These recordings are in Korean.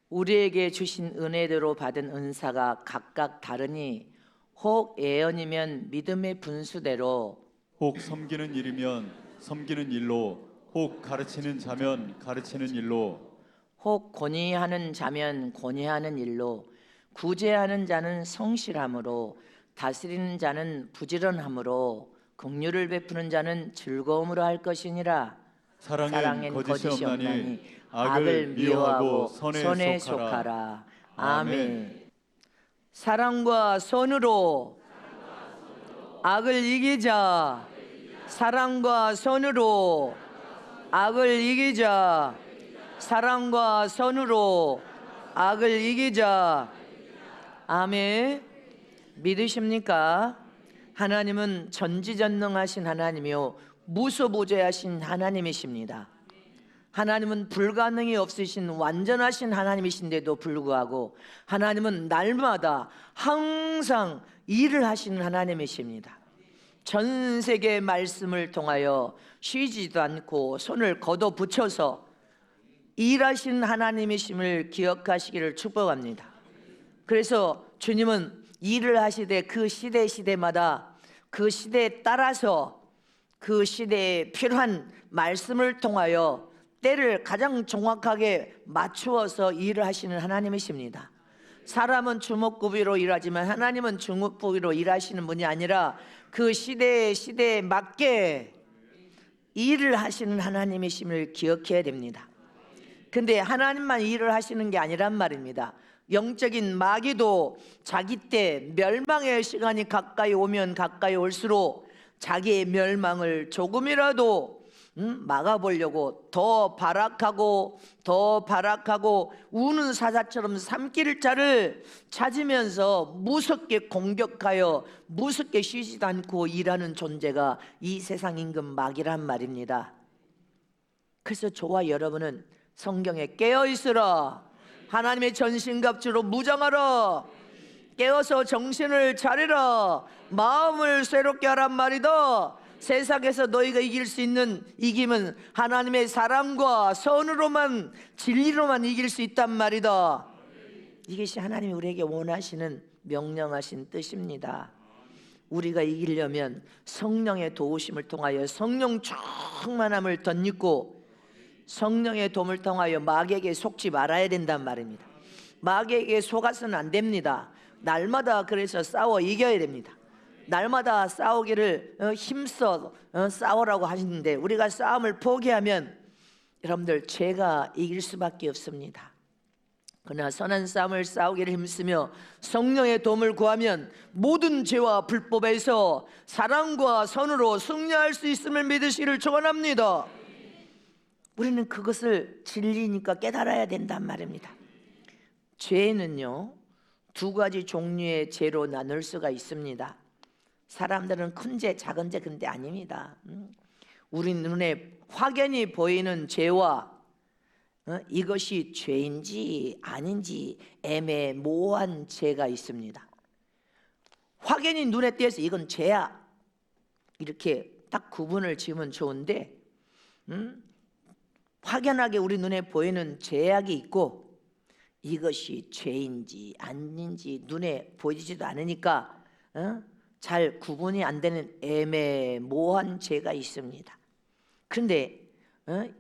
우리에게 주신 은혜대로 받은 은사가 각각 다르니 혹 예언이면 믿음의 분수대로, 혹 섬기는 일이면 섬기는 일로, 혹 가르치는 자면 가르치는 일로, 혹 권위하는 자면 권위하는 일로, 구제하는 자는 성실함으로, 다스리는 자는 부지런함으로, 긍휼을 베푸는 자는 즐거움으로 할 것이니라. 사랑엔 거짓이 없나니 악을 악을 미워하고 미워하고 선에 선에 속하라. 속하라. 아멘. 아멘. 사랑과 선으로 악을 이기자. 사랑과 선으로 악을 이기자. 사랑과 선으로 악을 이기자. 아멘. 믿으십니까? 하나님은 전지전능하신 하나님이요 무소부재하신 하나님이십니다. 하나님은 불가능이 없으신 완전하신 하나님이신데도 불구하고 하나님은 날마다 항상 일을 하시는 하나님이십니다. 전 세계의 말씀을 통하여 쉬지도 않고 손을 걷어붙여서 일하신 하나님이심을 기억하시기를 축복합니다. 그래서 주님은 일을 하시되 그 시대마다 그 시대에 따라서 그 시대에 필요한 말씀을 통하여 때를 가장 정확하게 맞추어서 일을 하시는 하나님이십니다. 사람은 주먹구비로 일하지만 하나님은 주먹구비로 일하시는 분이 아니라 그 시대에 맞게 일을 하시는 하나님이심을 기억해야 됩니다. 근데 하나님만 일을 하시는 게 아니란 말입니다. 영적인 마귀도 자기 때 멸망의 시간이 가까이 오면 가까이 올수록 자기의 멸망을 조금이라도 막아보려고 더 발악하고 우는 사자처럼 삼킬 자를 찾으면서 무섭게 공격하여 무섭게 쉬지도 않고 일하는 존재가 이 세상 임금 마귀란 말입니다. 그래서 저와 여러분은 성경에 깨어있으라. 하나님의 전신갑주로 무장하라. 깨어서 정신을 차리라. 마음을 새롭게 하란 말이다. 세상에서 너희가 이길 수 있는 이김은 하나님의 사랑과 선으로만, 진리로만 이길 수 있단 말이다. 이것이 하나님이 우리에게 원하시는 명령하신 뜻입니다. 우리가 이기려면 성령의 도우심을 통하여 성령 충만함을 덧입고 성령의 도움을 통하여 마귀에게 속지 말아야 된단 말입니다. 마귀에게 속아서는 안 됩니다. 날마다 그래서 싸워 이겨야 됩니다. 날마다 싸우기를 힘써 싸우라고 하시는데 우리가 싸움을 포기하면 여러분들 죄가 이길 수밖에 없습니다. 그러나 선한 싸움을 싸우기를 힘쓰며 성령의 도움을 구하면 모든 죄와 불법에서 사랑과 선으로 승리할 수 있음을 믿으시기를 축원합니다. 우리는 그것을 진리니까 깨달아야 된단 말입니다. 죄는요 두 가지 종류의 죄로 나눌 수가 있습니다. 사람들은 큰 죄, 작은 죄 근데 아닙니다. 우리 눈에 확연히 보이는 죄와 이것이 죄인지 아닌지 애매모호한 죄가 있습니다. 확연히 눈에 띄어서 이건 죄야 이렇게 딱 구분을 지으면 좋은데 확연하게 우리 눈에 보이는 죄악이 있고 이것이 죄인지 아닌지 눈에 보이지도 않으니까 잘 구분이 안 되는 애매모호한 죄가 있습니다. 그런데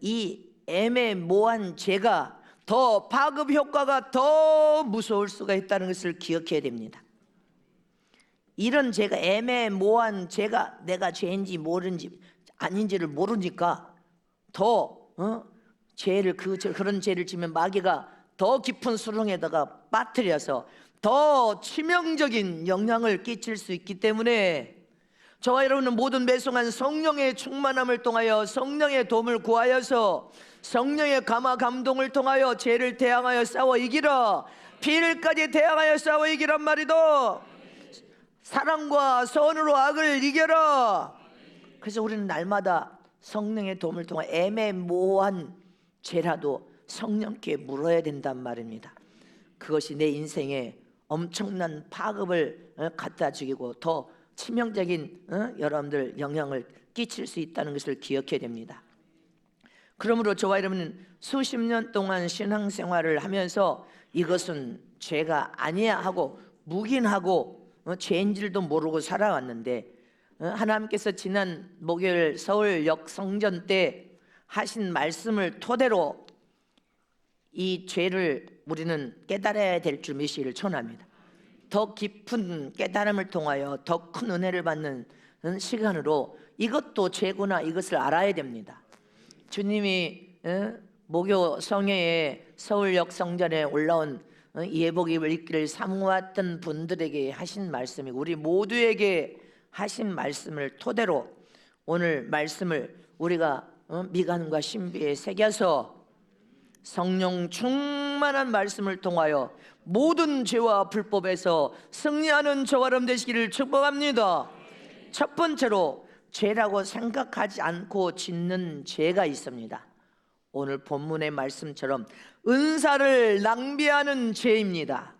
이 애매모호한 죄가 더 파급 효과가 더 무서울 수가 있다는 것을 기억해야 됩니다. 이런 죄가 애매모호한 죄가 내가 죄인지 모르는지 아닌지를 모르니까 더 죄를 그런 죄를 지면 마귀가 더 깊은 수렁에다가 빠뜨려서 더 치명적인 영향을 끼칠 수 있기 때문에 저와 여러분은 모든 배송한 성령의 충만함을 통하여 성령의 도움을 구하여서 성령의 감화 감동을 통하여 죄를 대항하여 싸워 이기라. 비일까지 대항하여 싸워 이기란 말이다. 사랑과 선으로 악을 이겨라. 그래서 우리는 날마다 성령의 도움을 통해 애매모호한 죄라도 성령께 물어야 된단 말입니다. 그것이 내 인생에 엄청난 파급을 갖다 주고 더 치명적인 여러분들 영향을 끼칠 수 있다는 것을 기억해야 됩니다. 그러므로 저와 여러분은 수십 년 동안 신앙생활을 하면서 이것은 죄가 아니야 하고 묵인하고 죄인 줄도 모르고 살아왔는데 하나님께서 지난 목요일 서울역 성전 때 하신 말씀을 토대로 이 죄를 우리는 깨달아야 될 줄 믿으시기를 전합니다. 더 깊은 깨달음을 통하여 더 큰 은혜를 받는 시간으로 이것도 죄구나 이것을 알아야 됩니다. 주님이 목요 성회에 서울역 성전에 올라온 예복 입기를 사모했던 분들에게 하신 말씀이 우리 모두에게 하신 말씀을 토대로 오늘 말씀을 우리가 미간과 신비에 새겨서 성령 충만한 말씀을 통하여 모든 죄와 불법에서 승리하는 저와 여러분 되시기를 축복합니다. 첫 번째로 죄라고 생각하지 않고 짓는 죄가 있습니다. 오늘 본문의 말씀처럼 은사를 낭비하는 죄입니다.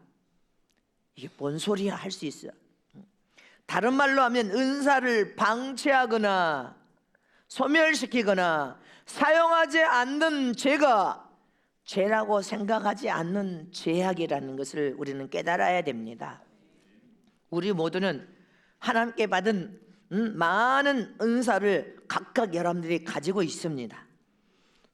이게 뭔 소리야 할 수 있어요. 다른 말로 하면 은사를 방치하거나 소멸시키거나 사용하지 않는 죄가 죄라고 생각하지 않는 죄악이라는 것을 우리는 깨달아야 됩니다. 우리 모두는 하나님께 받은 많은 은사를 각각 여러분들이 가지고 있습니다.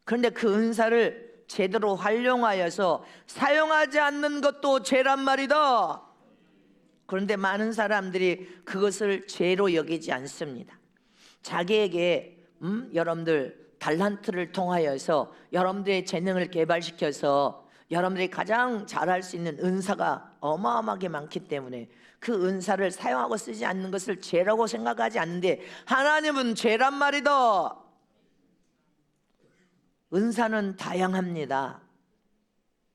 그런데 그 은사를 제대로 활용하여서 사용하지 않는 것도 죄란 말이다. 그런데 많은 사람들이 그것을 죄로 여기지 않습니다. 자기에게 여러분들 달란트를 통하여서 여러분들의 재능을 개발시켜서 여러분들이 가장 잘할 수 있는 은사가 어마어마하게 많기 때문에 그 은사를 사용하고 쓰지 않는 것을 죄라고 생각하지 않는데 하나님은 죄란 말이다. 은사는 다양합니다.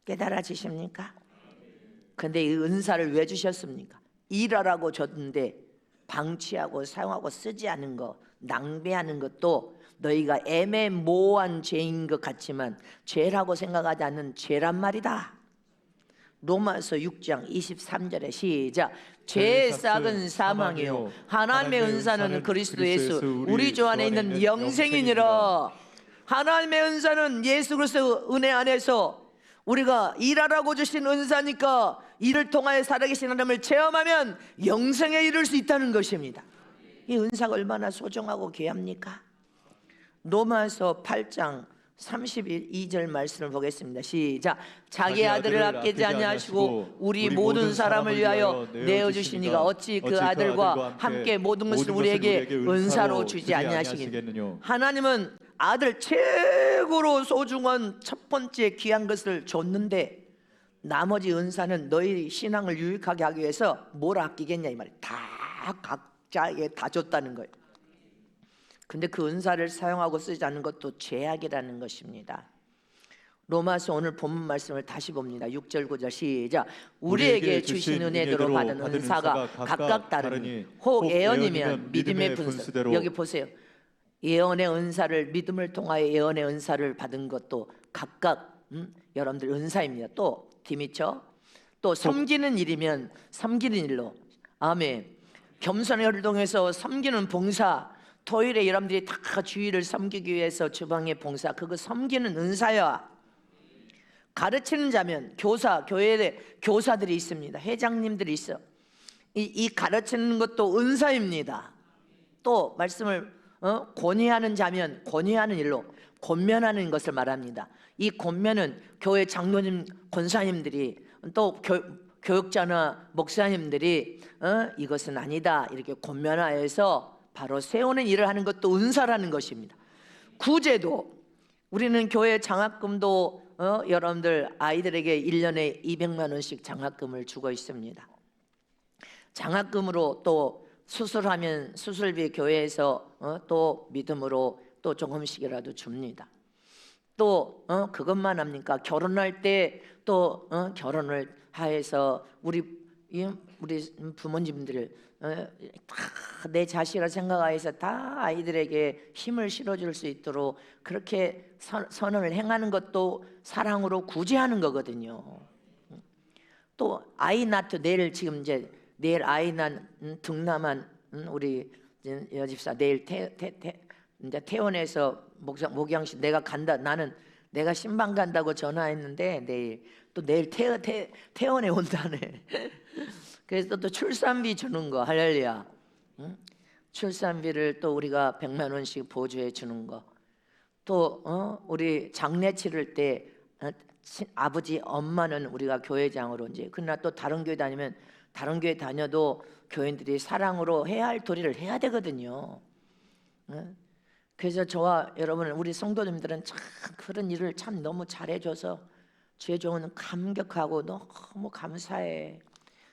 깨달아지십니까? 그런데 이 은사를 왜 주셨습니까? 일하라고 줬는데 방치하고 사용하고 쓰지 않은 것, 낭비하는 것도 너희가 애매모호한 죄인 것 같지만 죄라고 생각하지 않는 죄란 말이다. 로마서 6장 23절에 시작. 죄의 싹은 사망이요 하나님의 은사는 그리스도 예수 우리 주 안에 있는 영생이니라. 하나님의 은사는 예수 그리스도 은혜 안에서 우리가 일하라고 주신 은사니까 이를 통하여 살아계신 하나님을 체험하면 영생에 이를 수 있다는 것입니다. 이 은사가 얼마나 소중하고 귀합니까? 로마서 8장 32절 말씀을 보겠습니다. 시작. 자기 아들을 아끼지 아니하시고 우리 모든 사람을 위하여 내어주시니가 어찌 그 아들과 함께 모든 것을 우리에게 은사로 주지 아니하시겠느냐. 하나님은 아들 최고로 소중한 첫 번째 귀한 것을 줬는데 나머지 은사는 너희 신앙을 유익하게 하기 위해서 뭘 아끼겠냐 이 말이에요. 다 각자에게 다 줬다는 거예요. 근데 그 은사를 사용하고 쓰지 않는 것도 죄악이라는 것입니다. 로마서 오늘 본문 말씀을 다시 봅니다. 6절 9절 시작. 우리에게 주신 은혜대로 받은 은사가 각각 다르니 혹 예언이면 믿음의 분수대로. 여기 보세요. 예언의 은사를 믿음을 통하여 예언의 은사를 받은 것도 각각 여러분들 은사입니다. 또 디미처 또 섬기는 일이면 섬기는 일로. 아멘. 겸손의 활동에서 섬기는 봉사, 토요일에 여러분들이 다 주일을 섬기기 위해서 주방의 봉사, 그거 섬기는 은사야. 가르치는 자면 교사, 교회에 교사들이 있습니다. 회장님들이 있어. 이 가르치는 것도 은사입니다. 또 말씀을 권위하는 자면 권위하는 일로 권면하는 것을 말합니다. 이 권면은 교회 장로님, 권사님들이 또 교육자나 목사님들이 이것은 아니다 이렇게 권면하여서 바로 세우는 일을 하는 것도 은사라는 것입니다. 구제도 우리는 교회 장학금도 여러분들 아이들에게 1년에 200만 원씩 장학금을 주고 있습니다. 장학금으로 또 수술하면 수술비 교회에서 또 믿음으로 또 조금씩이라도 줍니다. 또 그것만 합니까? 결혼할 때 또 결혼을 하여서 우리 부모님들을 다 내 자식이라 생각하여서 다 아이들에게 힘을 실어줄 수 있도록 그렇게 선언을 행하는 것도 사랑으로 구제하는 거거든요. 또 아이 낳도 내일 지금 이제 내일 아이 난 등남한 우리 여집사 내일 이제 퇴원해서 목양 씨 내가 간다. 나는 내가 신방 간다고 전화했는데 내일 퇴원해 온다네. 그래서 또 출산비 주는 거 할렐루야. 응? 출산비를 또 우리가 100만 원씩 보조해 주는 거. 또 우리 장례 치를 때 아버지 엄마는 우리가 교회장으로 이제 그러나 또 다른 교회 다니면 다른 교회 다녀도 교인들이 사랑으로 해야 할 도리를 해야 되거든요. 그래서 저와 여러분 우리 성도님들은 참 그런 일을 참 너무 잘해줘서 주의 종은 감격하고 너무 감사해.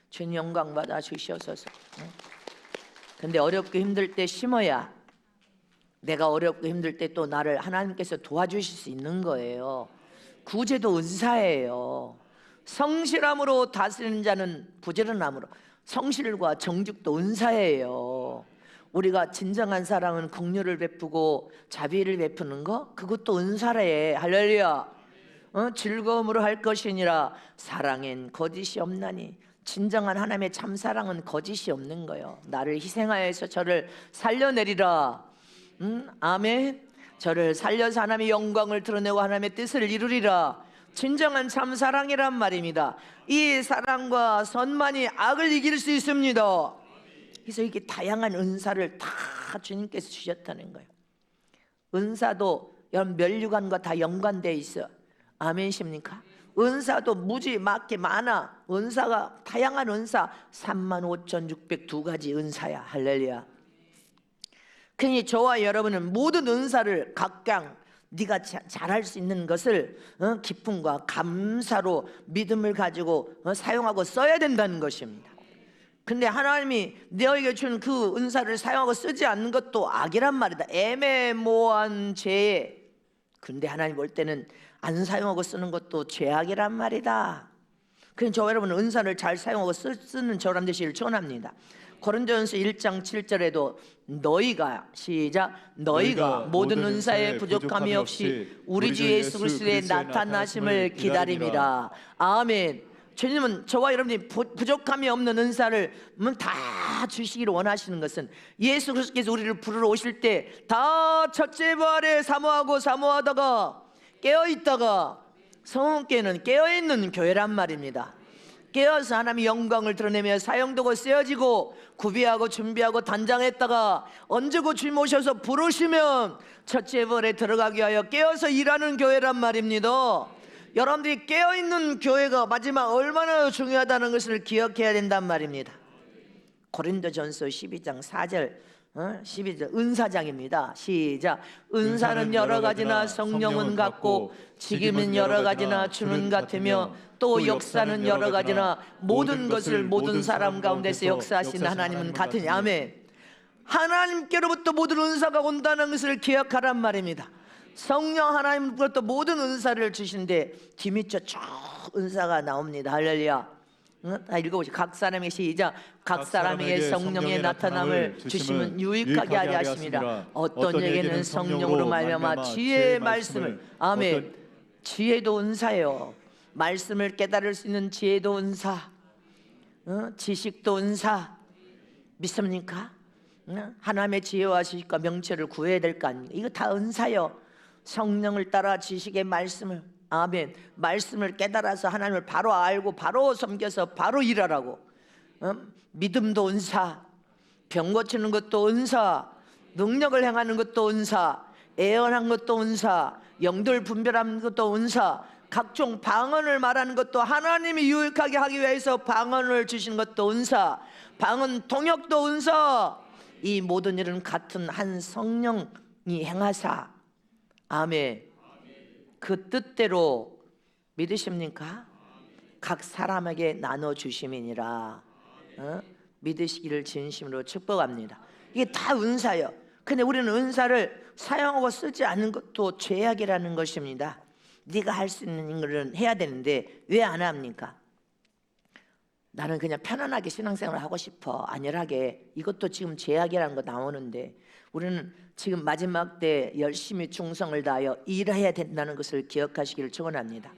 주님 영광 받아 주시옵소서. 근데 어렵고 힘들 때 심어야 내가 어렵고 힘들 때 또 나를 하나님께서 도와주실 수 있는 거예요. 구제도 은사예요. 성실함으로 다스리는 자는 부지런함으로. 성실과 정직도 은사예요. 우리가 진정한 사랑은 긍휼을 베푸고 자비를 베푸는 거 그것도 은사래. 할렐루야. 즐거움으로 할 것이니라. 사랑엔 거짓이 없나니. 진정한 하나님의 참사랑은 거짓이 없는 거예요. 나를 희생하여서 저를 살려내리라. 아멘. 저를 살려서 하나님의 영광을 드러내고 하나님의 뜻을 이루리라. 진정한 참사랑이란 말입니다. 이 사랑과 선만이 악을 이길 수 있습니다. 그래서 이렇게 다양한 은사를 다 주님께서 주셨다는 거예요. 은사도 여러분 멸류관과 다 연관되어 있어. 아멘십니까? 은사도 무지 많게 많아. 은사가 다양한 은사 35,602가지 은사야. 할렐루야. 그러니 저와 여러분은 모든 은사를 각각 네가 잘할 수 있는 것을 기쁨과 감사로 믿음을 가지고 사용하고 써야 된다는 것입니다. 근데 하나님이 너에게 준 그 은사를 사용하고 쓰지 않는 것도 악이란 말이다. 애매모호한 죄. 근데 하나님 볼 때는 안 사용하고 쓰는 것도 죄악이란 말이다. 그래서 저 여러분은 은사를 잘 사용하고 쓰는 저람 되시길 축원합니다. 고린도전서 1장 7절에도 너희가 시작 너희가 모든 은사에 부족함이 없이 우리 주 예수 그리스도의 나타나심을 기다림이라. 아멘. 주님은 저와 여러분이 부족함이 없는 은사를 다 주시기를 원하시는 것은 예수 그리스도께서 우리를 부르러 오실 때 다 첫째 부활에 사모하다가 깨어있다가 성령께는 깨어있는 교회란 말입니다. 깨어서 하나님의 영광을 드러내며 사용되고 쓰여지고 구비하고 준비하고 단장했다가 언제고 주님 오셔서 부르시면 첫째 부활에 들어가기 위하여 깨어서 일하는 교회란 말입니다. 여러분들이 깨어있는 교회가 마지막 얼마나 중요하다는 것을 기억해야 된단 말입니다. 고린도전서 12장 4절 12절 은사장입니다. 시작. 은사는 여러 가지나 성령은 같고 직임은 여러 가지나 주는 같으며 또 역사는 여러 가지나 모든 것을 모든 사람 가운데서 역사하신 하나님은 같으니. 아멘. 하나님께로부터 모든 은사가 온다는 것을 기억하란 말입니다. 성령 하나님께로부터 모든 은사를 주신데 뒤밑에 쭉 은사가 나옵니다. 할렐루야. 다 읽어보시죠. 각 사람의 시작. 각 사람에게 성령의 나타남을 주시면 유익하게 하려 하심이라. 어떤 에게는 성령으로 말미암아 지혜의 말씀을. 아멘. 지혜도 은사예요. 말씀을 깨달을 수 있는 지혜도 은사, 지식도 은사. 믿습니까? 하나님의 지혜와 지식과 명철을 구해야 될 거 아닙니까? 이거 다 은사요. 성령을 따라 지식의 말씀을. 아멘. 말씀을 깨달아서 하나님을 바로 알고 바로 섬겨서 바로 일하라고. 믿음도 은사, 병 고치는 것도 은사, 능력을 행하는 것도 은사, 애언한 것도 은사, 영들 분별하는 것도 은사, 각종 방언을 말하는 것도 하나님이 유익하게 하기 위해서 방언을 주신 것도 은사, 방언 통역도 은사. 이 모든 일은 같은 한 성령이 행하사. 아멘. 그 뜻대로 믿으십니까? 각 사람에게 나눠 주심이니라. 믿으시기를 진심으로 축복합니다. 이게 다 은사예요. 근데 우리는 은사를 사용하고 쓰지 않는 것도 죄악이라는 것입니다. 네가 할 수 있는 일은 해야 되는데 왜 안 합니까? 나는 그냥 편안하게 신앙생활을 하고 싶어, 안일하게. 이것도 지금 죄악이라는 거 나오는데 우리는 지금 마지막 때 열심히 충성을 다하여 일해야 된다는 것을 기억하시기를 축원합니다.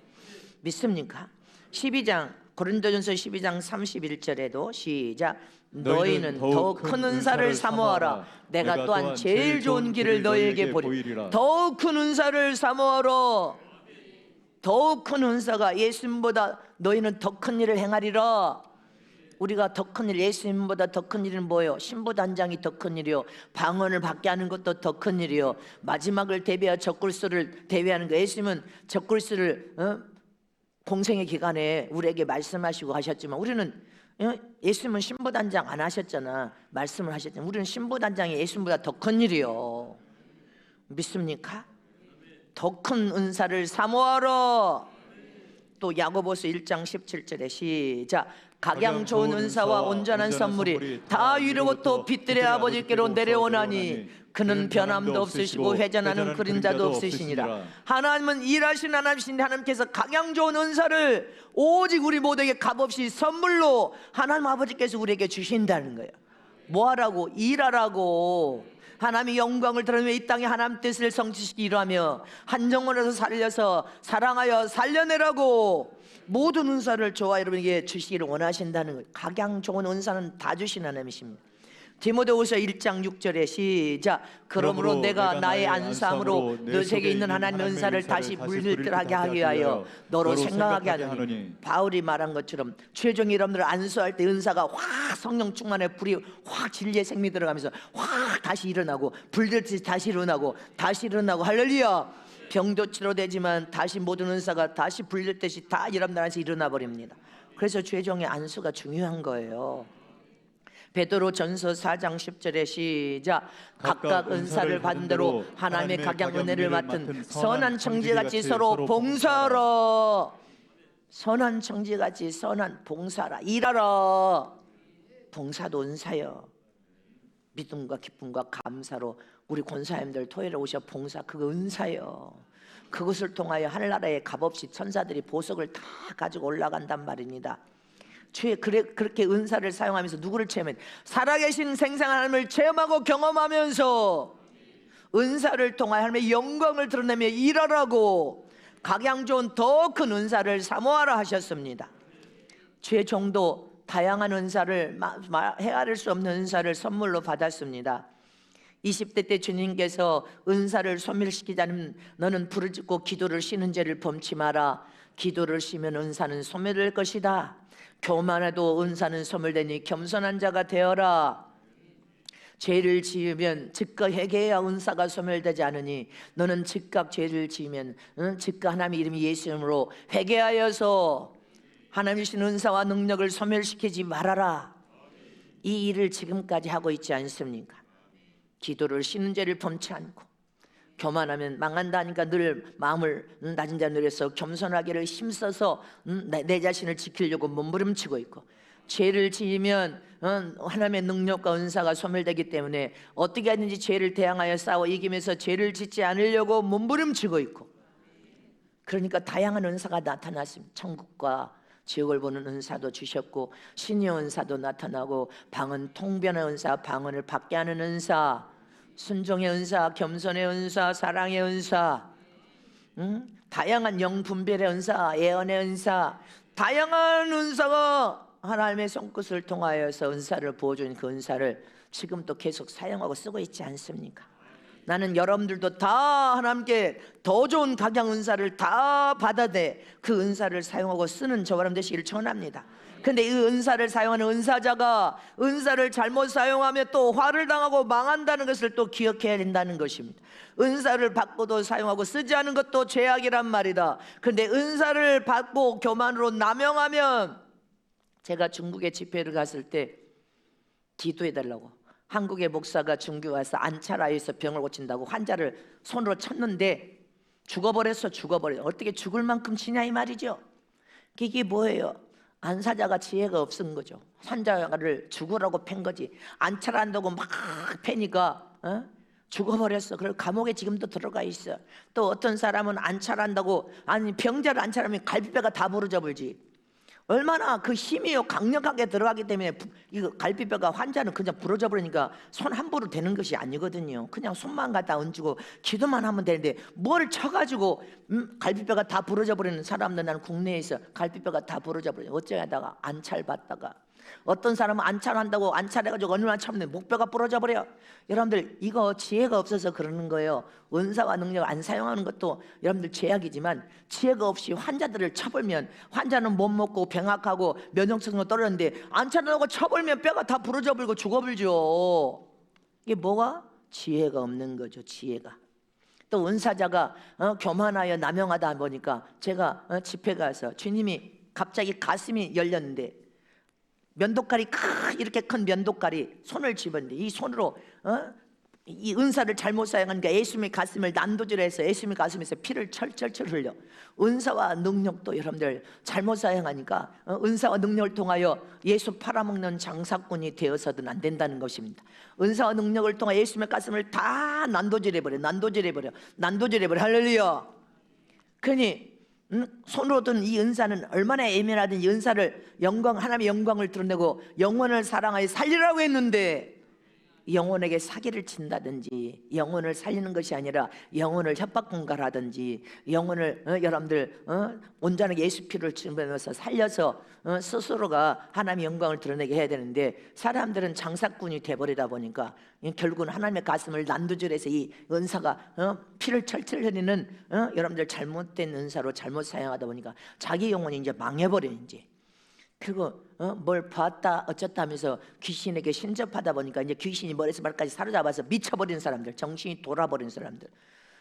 믿습니까? 12장 고린도전서 12장 31절에도 시작. 너희는 너희는 더욱 큰 은사를 사모하라. 내가 또한 제일 좋은 길을 너희에게 보리라. 더욱 큰 은사를 사모하라. 더욱 큰 은사가 예수님보다 너희는 더 큰 일을 행하리라. 우리가 더 큰 일, 예수님보다 더 큰 일은 뭐예요? 신부단장이 더 큰 일이요, 방언을 받게 하는 것도 더 큰 일이요, 마지막을 대비하여 적그리스도를 대비하는 거. 예수님은 적그리스도를 공생의 기간에 우리에게 말씀하시고 하셨지만 우리는 예수님은 신부단장 안 하셨잖아. 말씀을 하셨잖아. 우리는 신부단장이 예수님보다 더 큰 일이요. 믿습니까? 더 큰 은사를 사모하라. 또 야고보서 1장 17절에 시작. 각양 좋은 은사와 온전한 선물이 다 위로부터 빛들의 아버지께로 내려오나니 그는 변함도 없으시고 회전하는 그림자도 없으시니라. 하나님은 일하신 하나님이신 하나님께서 각양 좋은 은사를 오직 우리 모두에게 값없이 선물로 하나님 아버지께서 우리에게 주신다는 거예요. 뭐 하라고? 일하라고. 하나님의 영광을 드러내며 이 땅에 하나님 뜻을 성취시키기 이루하며 한 영혼에서 살려서 사랑하여 살려내라고 모든 은사를 저와 여러분에게 주시기를 원하신다는 거예요. 각양 좋은 은사는 다 주신 하나님이십니다. 디모데후서 1장 6절에 시작. 그러므로 내가 나의 안수함으로 너에게 있는 하나님의 은사를 다시 물들하게 하기 위하여 너로 생각하게 하노니. 바울이 말한 것처럼 최종 여러분들 안수할 때 은사가 확 성령 충만에 불이 확 진리의 생명이 들어가면서 확 다시 일어나고, 불들듯이 다시 일어나고 다시 일어나고. 할렐루야. 병도 치료되지만 다시 모든 은사가 다시 불들듯이 다 여러분들 안에서 일어나 버립니다. 그래서 최종의 안수가 중요한 거예요. 베드로 전서 4장 10절에 시작. 각각 은사를 받은 대로 하나님의 각양 은혜를 맡은 선한 청지같이 서로 봉사하라. 선한 청지같이 선한 봉사라. 일하라. 봉사도 은사요. 믿음과 기쁨과 감사로 우리 권사님들 토요일에 오셔 봉사, 그거 은사요. 그것을 통하여 하늘나라에 값없이 천사들이 보석을 다 가지고 올라간단 말입니다. 그렇게 은사를 사용하면서 누구를 체험해? 살아계신 생생한 하나님을 체험하고 경험하면서 은사를 통하여 하나님의 영광을 드러내며 일하라고 각양 좋은 더 큰 은사를 사모하라 하셨습니다. 최종도 다양한 은사를, 헤아릴 수 없는 은사를 선물로 받았습니다. 20대 때 주님께서 은사를 소멸시키자면 너는 부르짖고 기도를 쉬는 죄를 범치 마라. 기도를 쉬면 은사는 소멸될 것이다. 교만해도 은사는 소멸되니 겸손한 자가 되어라. 죄를 지으면 즉각 회개해야 은사가 소멸되지 않으니 너는 즉각 죄를 지으면 즉각 하나님의 이름이 예수 이름으로 회개하여서 하나님이신 은사와 능력을 소멸시키지 말아라. 이 일을 지금까지 하고 있지 않습니까? 기도를 쉬는 죄를 범치 않고, 교만하면 망한다니까 늘 마음을 낮은 자를 내려서 겸손하기를 힘써서 내 자신을 지키려고 몸부림치고 있고, 죄를 지으면 하나님의 능력과 은사가 소멸되기 때문에 어떻게 하든지 죄를 대항하여 싸워 이기면서 죄를 짓지 않으려고 몸부림치고 있고, 그러니까 다양한 은사가 나타났습니다. 천국과 지옥을 보는 은사도 주셨고, 신의 은사도 나타나고, 방언 통변의 은사, 방언을 받게 하는 은사, 순종의 은사, 겸손의 은사, 사랑의 은사, 다양한 영분별의 은사, 예언의 은사, 다양한 은사가 하나님의 손끝을 통하여서 은사를 부어주는 그 은사를 지금 또 계속 사용하고 쓰고 있지 않습니까? 나는 여러분들도 다 하나님께 더 좋은 각양 은사를 다 받아내 그 은사를 사용하고 쓰는 저와 여러분 되시기를 축원합니다. 근데 이 은사를 사용하는 은사자가 은사를 잘못 사용하면 또 화를 당하고 망한다는 것을 또 기억해야 된다는 것입니다. 은사를 받고도 사용하고 쓰지 않은 것도 죄악이란 말이다. 그런데 은사를 받고 교만으로 남용하면, 제가 중국에 집회를 갔을 때 기도해달라고 한국의 목사가 중국에 와서 안차라에서 병을 고친다고 환자를 손으로 쳤는데 죽어버렸어. 어떻게 죽을 만큼 치냐 이 말이죠. 이게 뭐예요? 안사자가 지혜가 없은 거죠. 환자를 죽으라고 팬 거지. 안차한다고 막 패니까 죽어버렸어. 그리고 감옥에 지금도 들어가 있어. 또 어떤 사람은 안차한다고, 아니 병자를 안차하면 갈비뼈가 다 부러져 버리지. 얼마나 그 힘이 강력하게 들어가기 때문에 이거 갈비뼈가 환자는 그냥 부러져 버리니까 손 함부로 대는 것이 아니거든요. 그냥 손만 갖다 얹고 기도만 하면 되는데 뭘 쳐가지고 갈비뼈가 다 부러져 버리는 사람들, 나는 국내에서 갈비뼈가 다 부러져 버려. 어쩌다가 안찰 받다가, 어떤 사람은 안찰한다고 안찰해가지고 얼마나 참는데 목뼈가 부러져 버려. 여러분들, 이거 지혜가 없어서 그러는 거예요. 은사와 능력을 안 사용하는 것도 여러분들 죄악이지만, 지혜가 없이 환자들을 쳐버리면 환자는 못 먹고 병약하고 면역성도 떨어졌는데 안찰하고 쳐버리면 뼈가 다 부러져 버리고 죽어버리죠. 이게 뭐가? 지혜가 없는 거죠. 지혜가. 또 은사자가 교만하여 남용하다 보니까, 제가 집회 가서 주님이 갑자기 가슴이 열렸는데 면도칼이 이렇게 큰 면도칼이 손을 집었는데, 이 손으로 이 은사를 잘못 사용하니까 예수님의 가슴을 난도질해서 예수님의 가슴에서 피를 철철철 흘려. 은사와 능력도 여러분들 잘못 사용하니까 은사와 능력을 통하여 예수 팔아먹는 장사꾼이 되어서는 안 된다는 것입니다. 은사와 능력을 통해 예수님의 가슴을 다 난도질해버려. 할렐루야. 그러니 손으로 든 이 은사는 얼마나 예민하든 이 은사를 하나님의 영광을 드러내고 영혼을 사랑하여 살리라고 했는데, 영혼에게 사기를 친다든지, 영혼을 살리는 것이 아니라 영혼을 협박공갈하든지, 영혼을 여러분들 온전하게 예수 피를 주면서 살려서 스스로가 하나님의 영광을 드러내게 해야 되는데, 사람들은 장사꾼이 돼버리다 보니까 결국은 하나님의 가슴을 난도질해서 이 은사가 피를 철철 흘리는 여러분들 잘못된 은사로 잘못 사용하다 보니까 자기 영혼이 이제 망해버리는지, 그리고 뭘 봤다 어쩌다 하면서 귀신에게 신접하다 보니까 이제 귀신이 머리에서 발까지 사로잡아서 미쳐버리는 사람들, 정신이 돌아버리는 사람들,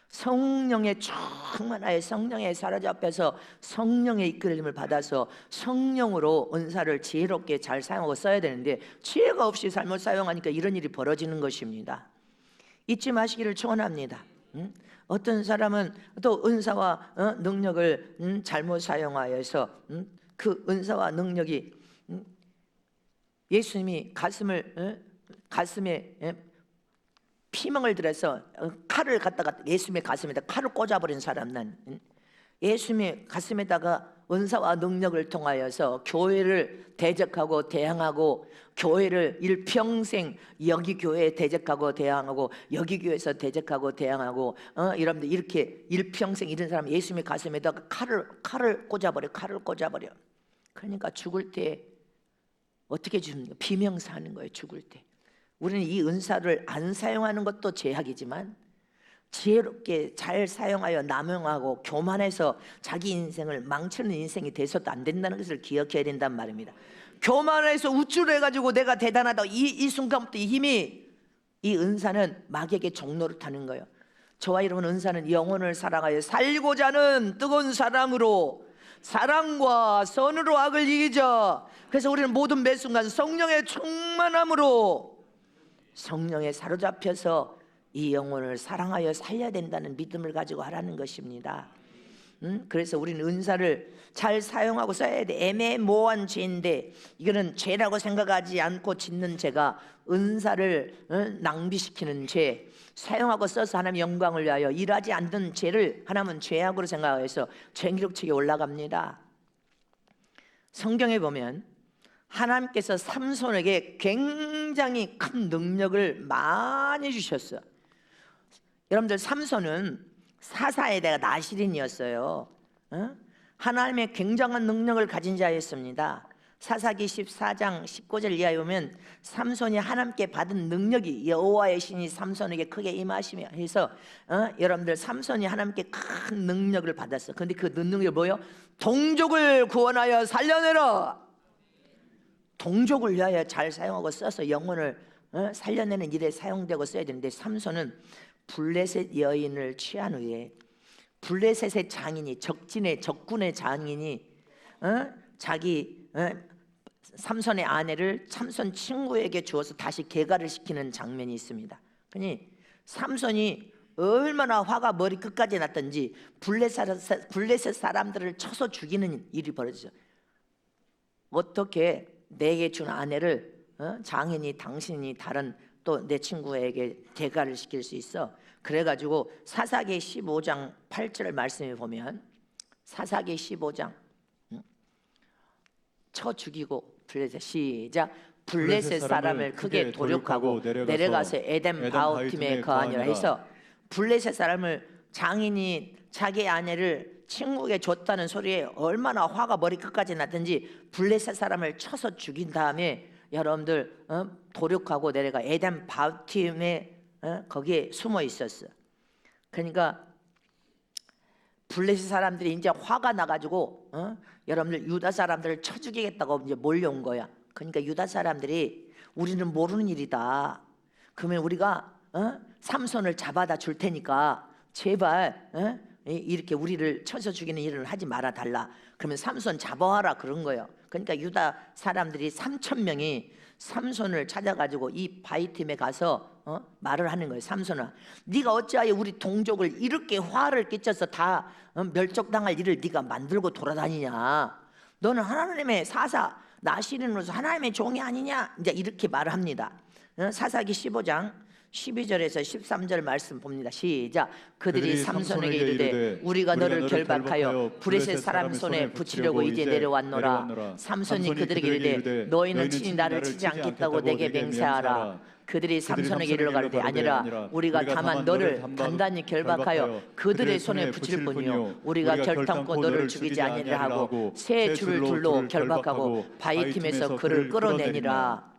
성령의 충만하여 성령에 사로잡혀서 성령의 이끌림을 받아서 성령으로 은사를 지혜롭게 잘 사용하고 써야 되는데, 지혜가 없이 잘못 사용하니까 이런 일이 벌어지는 것입니다. 잊지 마시기를 축원합니다. 어떤 사람은 또 은사와 능력을 잘못 사용하여서 그 은사와 능력이 예수님이 가슴에 피멍을 들여서 칼을 갖다가 예수님의 가슴에다 칼을 꽂아버린 사람은, 예수님의 가슴에다가 은사와 능력을 통하여서 교회를 대적하고 대항하고, 교회를 일평생 여기 교회에 대적하고 대항하고, 여기 교회에서 대적하고 대항하고, 여러분들 이렇게 일평생 이런 사람 예수님의 가슴에다가 칼을 꽂아버려. 그러니까 죽을 때 어떻게 죽는가? 비명사하는 거예요. 죽을 때. 우리는 이 은사를 안 사용하는 것도 죄악이지만, 지혜롭게 잘 사용하여 남용하고 교만해서 자기 인생을 망치는 인생이 돼서도 안 된다는 것을 기억해야 된단 말입니다. 교만해서 우쭐해가지고 내가 대단하다, 이 순간부터 이 힘이, 이 은사는 마귀에게 종로를 타는 거예요. 저와 여러분, 은사는 영혼을 사랑하여 살고자 하는 뜨거운 사랑으로, 사랑과 선으로 악을 이기자. 그래서 우리는 모든 매 순간 성령의 충만함으로 성령에 사로잡혀서 이 영혼을 사랑하여 살려야 된다는 믿음을 가지고 하라는 것입니다. 그래서 우리는 은사를 잘 사용하고 써야 돼. 애매모호한 죄인데, 이거는 죄라고 생각하지 않고 짓는 죄가 은사를 낭비시키는 죄, 사용하고 써서 하나님의 영광을 위하여 일하지 않는 죄를 하나님은 죄악으로 생각해서 죄기록책에 올라갑니다. 성경에 보면 하나님께서 삼손에게 굉장히 큰 능력을 많이 주셨어요. 여러분들, 삼손은 사사에 대가 나실인이었어요. 하나님의 굉장한 능력을 가진 자였습니다. 사사기 14장 19절 이하에 보면 삼손이 하나님께 받은 능력이, 여호와의 신이 삼손에게 크게 임하시며 해서 여러분들, 삼손이 하나님께 큰 능력을 받았어. 그런데 그 능력이 뭐예요? 동족을 구원하여 살려내라. 동족을 위하여 잘 사용하고 써서 영혼을 살려내는 일에 사용되고 써야 되는데, 삼손은 블레셋 여인을 취한 후에 블레셋의 장인이, 적군의 장인이 자기 삼손의 아내를 삼손 친구에게 주어서 다시 개가를 시키는 장면이 있습니다. 그러니 삼손이 얼마나 화가 머리 끝까지 났던지 블레셋 사람들을 쳐서 죽이는 일이 벌어지죠. 어떻게 내게 준 아내를 장인이, 당신이 다른 또 내 친구에게 대가를 시킬 수 있어? 그래가지고 사사기 15장 8절 말씀에 보면, 사사기 15장 쳐 죽이고 블레셋 시작 블레셋 사람을 크게 도륙하고 내려가서 에덴 바우팀에 거하니라 해서 블레셋 사람을 장인이 자기 아내를 친구에게 줬다는 소리에 얼마나 화가 머리 끝까지 났든지 블레셋 사람을 쳐서 죽인 다음에 여러분들 도륙하고 내려가 에덴 바우팀에 거기에 숨어 있었어. 그러니까 블레셋 사람들이 이제 화가 나가지고 여러분들 유다 사람들을 쳐 죽이겠다고 이제 몰려온 거야. 그러니까 유다 사람들이 우리는 모르는 일이다. 그러면 우리가 삼손을 잡아다 줄 테니까 제발 이렇게 우리를 쳐서 죽이는 일을 하지 말아 달라. 그러면 삼손 잡아와라 그런 거예요. 그러니까 유다 사람들이 3,000명이 삼손을 찾아가지고 이 바이팀에 가서 말을 하는 거예요. 삼손아, 네가 어찌하여 우리 동족을 이렇게 화를 끼쳐서 다 멸족당할 일을 네가 만들고 돌아다니냐? 너는 하나님의 사사 나시린으로서 하나님의 종이 아니냐? 이제 이렇게 말을 합니다. 사사기 15장 12절에서 13절 말씀 봅니다. 시작. 그들이 삼손에게 이르되 우리가 너를 결박하여 브레셋 사람 손에 붙이려고 이제 내려왔노라. 삼손이 그들에게 이르되 너희는 친히 나를 치지 않겠다고 내게 맹세하라. 그들이 삼손에게 이르가로되 아니라 우리가 다만 너를 단단히 결박하여 그들의 손에 붙일 뿐이요 우리가 결탄코 너를 죽이지 아니라 하고 새 줄을 둘로 결박하고 바이팀에서 그를 끌어내니라.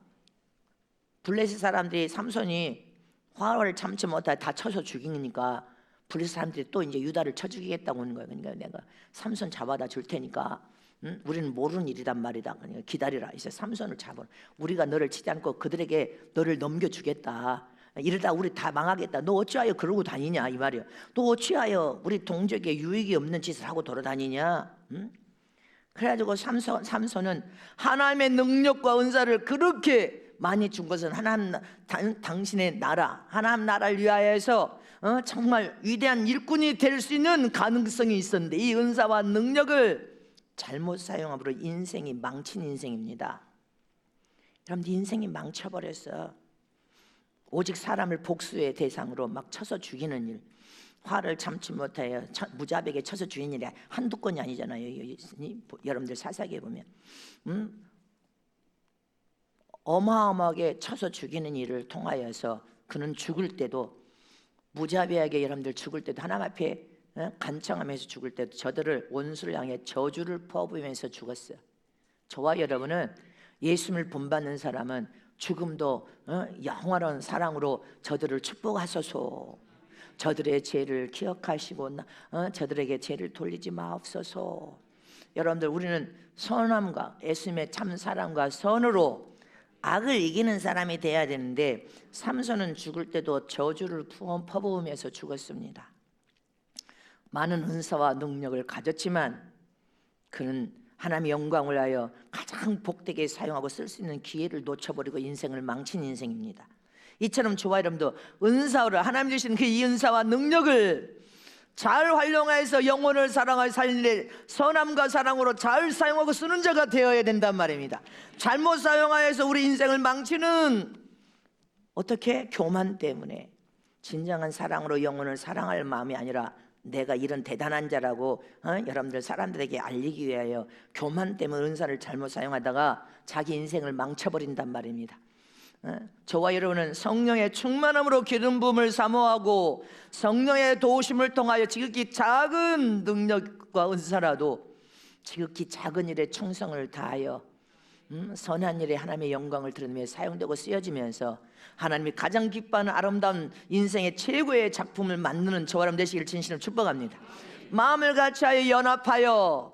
블레셋 사람들이 삼손이 화를 참지 못하고 다 쳐서 죽이니까 블레셋 사람들이 또 이제 유다를 쳐 죽이겠다고 하는 거예요. 그러니까 내가 삼손 잡아다 줄 테니까 우리는 모르는 일이란 말이다. 그러니까 기다리라. 이제 삼손을 잡아. 우리가 너를 치지 않고 그들에게 너를 넘겨주겠다. 이러다 우리 다 망하겠다. 너 어찌하여 그러고 다니냐 이 말이야. 너 어찌하여 우리 동족에 유익이 없는 짓을 하고 돌아다니냐? 그래가지고 삼손은 하나님의 능력과 은사를 그렇게 많이 준 것은 하나님 당신의 나라 하나님 나라를 위하여서 정말 위대한 일꾼이 될 수 있는 가능성이 있었는데 이 은사와 능력을 잘못 사용함으로 인생이 망친 인생입니다. 여러분들 인생이 망쳐버렸어. 오직 사람을 복수의 대상으로 막 쳐서 죽이는 일, 화를 참지 못하여 무자비하게 쳐서 죽이는 일이 한두 건이 아니잖아요. 여러분들 사사기에 보면 어마어마하게 쳐서 죽이는 일을 통하여서 그는 죽을 때도 무자비하게 여러분들 죽을 때도 하나님 앞에 간청하면서 죽을 때도 저들을 원수를 향해 저주를 퍼부으면서 죽었어요. 저와 여러분은 예수님을 본받는 사람은 죽음도 영원한 사랑으로 저들을 축복하소서. 저들의 죄를 기억하시고 저들에게 죄를 돌리지 마옵소서. 여러분들 우리는 선함과 예수님의 참 사랑과 선으로 악을 이기는 사람이 돼야 되는데 삼손은 죽을 때도 저주를 퍼부으면서 죽었습니다. 많은 은사와 능력을 가졌지만 그는 하나님의 영광을 위하여 가장 복되게 사용하고 쓸 수 있는 기회를 놓쳐버리고 인생을 망친 인생입니다. 이처럼 저와 여러분도 은사를 하나님 주신 그 이 은사와 능력을 잘 활용해서 영혼을 사랑하여 살릴 선함과 사랑으로 잘 사용하고 쓰는 자가 되어야 된단 말입니다. 잘못 사용하여서 우리 인생을 망치는 어떻게? 교만 때문에 진정한 사랑으로 영혼을 사랑할 마음이 아니라 내가 이런 대단한 자라고 여러분들 사람들에게 알리기 위하여 교만 때문에 은사를 잘못 사용하다가 자기 인생을 망쳐버린단 말입니다. 저와 여러분은 성령의 충만함으로 기름 부음을 사모하고 성령의 도우심을 통하여 지극히 작은 능력과 은사라도 지극히 작은 일에 충성을 다하여 선한 일에 하나님의 영광을 드러내며 사용되고 쓰여지면서 하나님이 가장 기뻐하는 아름다운 인생의 최고의 작품을 만드는 저와 여러분 되시기를 진심으로 축복합니다. 마음을 같이하여 연합하여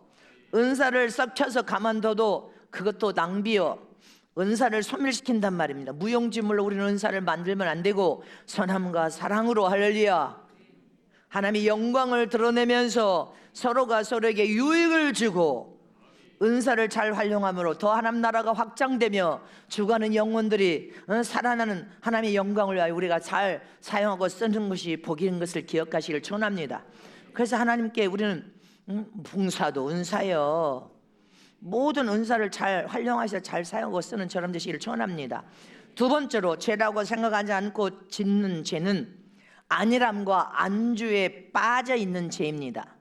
은사를 썩혀서 가만둬도 그것도 낭비요 은사를 소멸시킨단 말입니다. 무용지물로 우리는 은사를 만들면 안 되고 선함과 사랑으로 할렐루야 하나님의 영광을 드러내면서 서로가 서로에게 유익을 주고 은사를 잘 활용함으로 더 하나님 나라가 확장되며 죽어가는 영혼들이 살아나는 하나님의 영광을 위하여 우리가 잘 사용하고 쓰는 것이 복인 것을 기억하시길 축원합니다. 그래서 하나님께 우리는 봉사도 은사요 모든 은사를 잘 활용하셔서 잘 사용하고 쓰는 저런 되시기를 축원합니다. 두 번째로 죄라고 생각하지 않고 짓는 죄는 안일함과 안주에 빠져 있는 죄입니다.